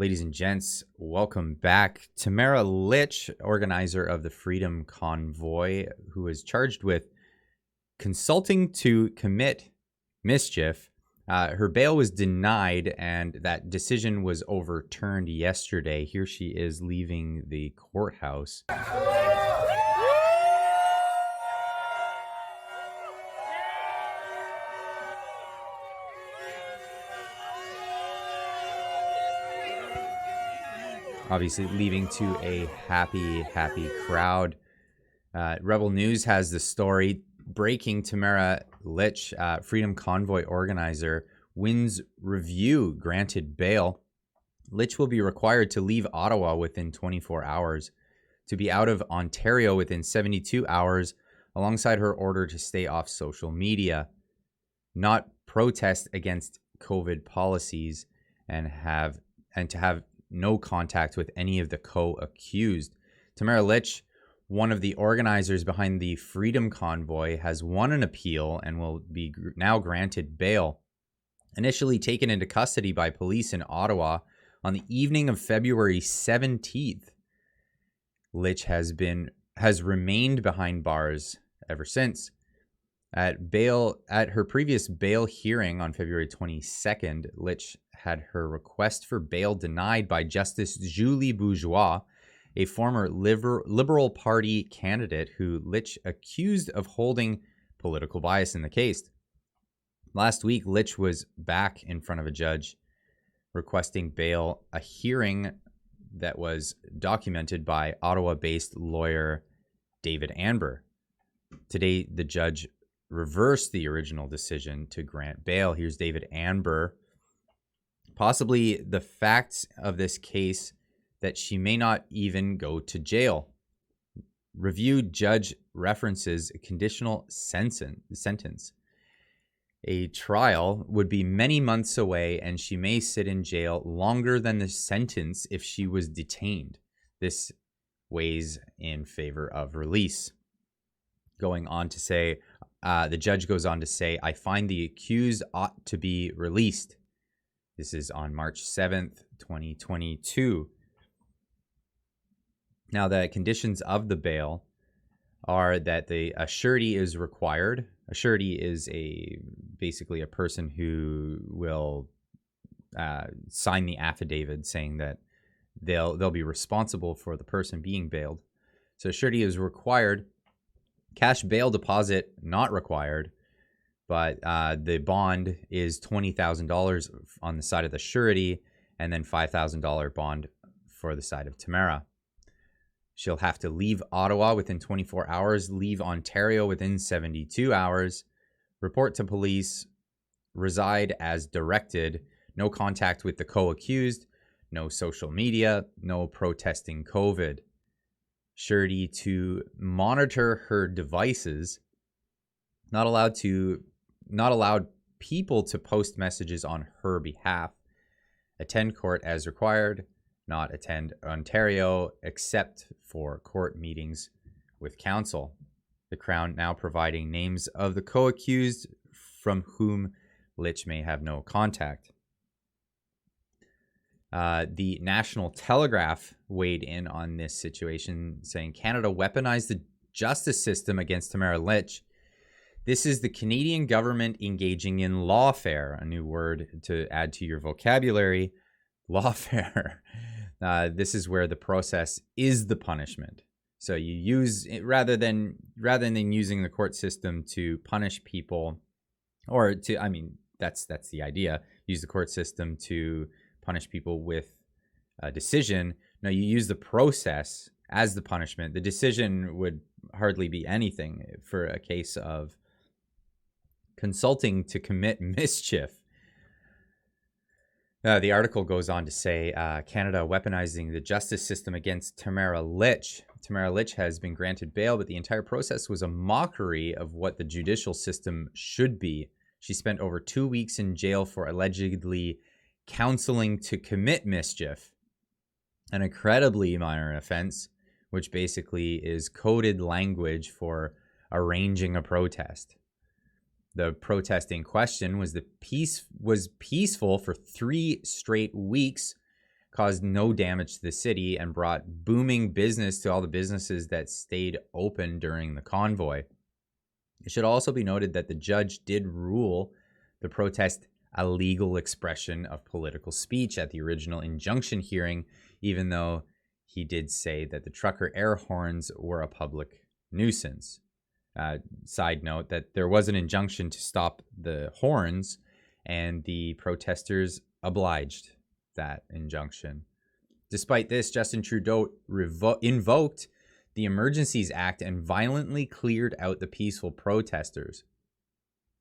Ladies and gents, welcome back. Tamara Lich, organizer of the Freedom Convoy, who is charged with consulting to commit mischief. Her bail was denied, and that decision was overturned yesterday. Here she is leaving the courthouse. Obviously leaving to a happy crowd. Rebel News has the story. Breaking: Tamara Lich, Freedom Convoy organizer, wins review, granted bail. Lich will be required to leave Ottawa within 24 hours, to be out of Ontario within 72 hours, alongside her order to stay off social media, not protest against COVID policies, and to have no contact with any of the co-accused. Tamara Lich, one of the organizers behind the Freedom Convoy, has won an appeal and will be now granted bail. Initially taken into custody by police in Ottawa on the evening of February 17th, Lich has remained behind bars ever since. At her previous bail hearing on February 22nd, Lich had her request for bail denied by Justice Julie Bourgeois, a former Liberal Party candidate who Lich accused of holding political bias in the case. Last week, Lich was back in front of a judge requesting bail, a hearing that was documented by Ottawa-based lawyer David Amber. Today, the judge reversed the original decision to grant bail. Here's David Amber. Possibly the facts of this case that she may not even go to jail. Reviewed judge references a conditional sentence. A trial would be many months away, and she may sit in jail longer than the sentence if she was detained. This weighs in favor of release. Going on to say, the judge goes on to say, I find the accused ought to be released. This is on March 7th, 2022. Now, the conditions of the bail are that a surety is required. A surety is basically a person who will sign the affidavit saying that they'll be responsible for the person being bailed. So a surety is required. Cash bail deposit not required, but the bond is $20,000 on the side of the surety, and then $5,000 bond for the side of Tamara. She'll have to leave Ottawa within 24 hours, leave Ontario within 72 hours, report to police, reside as directed, no contact with the co-accused, no social media, no protesting COVID. Surety to monitor her devices, not allowed people to post messages on her behalf, attend court as required, not attend Ontario except for court meetings with counsel. The Crown now providing names of the co-accused from whom Lich may have no contact. The National Telegraph weighed in on this situation, saying Canada weaponized the justice system against Tamara Lich. This is the Canadian government engaging in lawfare, a new word to add to your vocabulary. Lawfare. This is where the process is the punishment. So you use rather than using the court system to punish people, or that's the idea. Use the court system to punish people with a decision. No, you use the process as the punishment. The decision would hardly be anything for a case of consulting to commit mischief. The article goes on to say, Canada weaponizing the justice system against Tamara Lich. Tamara Lich has been granted bail, but the entire process was a mockery of what the judicial system should be. She spent over 2 weeks in jail for allegedly counseling to commit mischief, an incredibly minor offense, which basically is coded language for arranging a protest. The protest in question was peaceful for 3 straight weeks caused no damage to the city and brought booming business to all the businesses that stayed open during the convoy. It should also be noted that the judge did rule the protest a legal expression of political speech at the original injunction hearing, even though he did say that the trucker air horns were a public nuisance. Side note that there was an injunction to stop the horns, and the protesters obliged that injunction. Despite this, Justin Trudeau invoked the Emergencies Act and violently cleared out the peaceful protesters,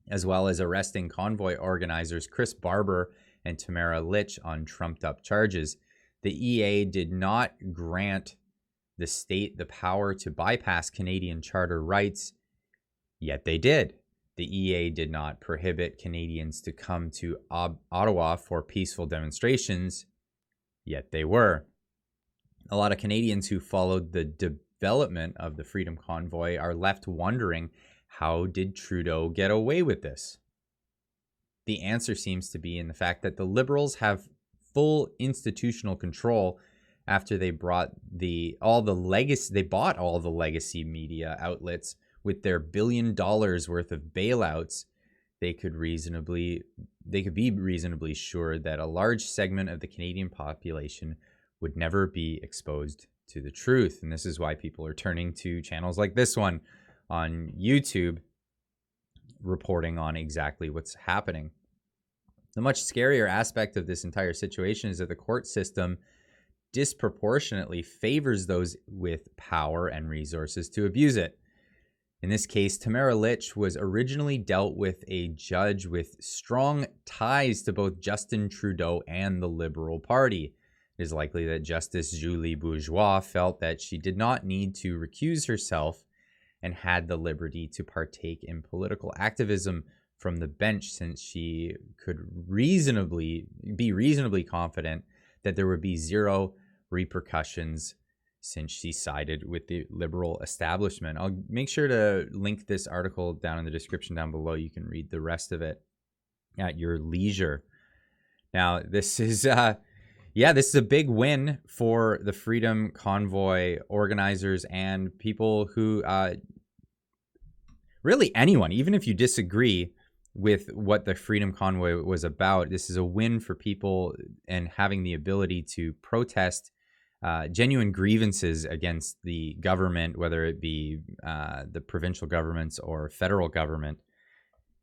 as well as arresting convoy organizers Chris Barber and Tamara Lich on trumped-up charges. The EA did not grant the state the power to bypass Canadian charter rights, yet they did. The EA did not prohibit Canadians to come to Ottawa for peaceful demonstrations, yet they were. A lot of Canadians who followed the development of the Freedom Convoy are left wondering, how did Trudeau get away with this? The answer seems to be in the fact that the Liberals have full institutional control after they bought all the legacy media outlets with their $1 billion worth of bailouts. They could be reasonably sure that a large segment of the Canadian population would never be exposed to the truth. And this is why people are turning to channels like this one on YouTube, reporting on exactly what's happening. The much scarier aspect of this entire situation is that the court system disproportionately favors those with power and resources to abuse it. In this case, Tamara Lich was originally dealt with a judge with strong ties to both Justin Trudeau and the Liberal Party. It is likely that Justice Julie Bourgeois felt that she did not need to recuse herself and had the liberty to partake in political activism from the bench, since she could be reasonably confident that there would be zero repercussions since she sided with the Liberal establishment. I'll make sure to link this article down in the description down below. You can read the rest of it at your leisure. Now, this is a big win for the Freedom Convoy organizers and people who, really anyone, even if you disagree with what the Freedom Convoy was about, this is a win for people and having the ability to protest genuine grievances against the government, whether it be the provincial governments or federal government.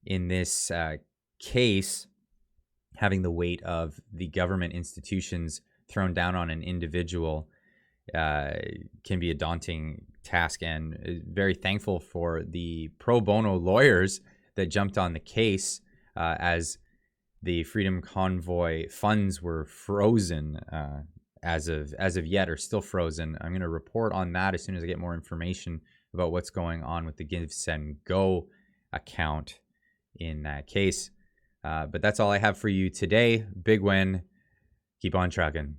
In this case, having the weight of the government institutions thrown down on an individual can be a daunting task, and very thankful for the pro bono lawyers that jumped on the case as the Freedom Convoy funds were frozen as of yet, are still frozen. I'm going to report on that as soon as I get more information about what's going on with the Give, Send, Go account in that case. But that's all I have for you today. Big win. Keep on trucking.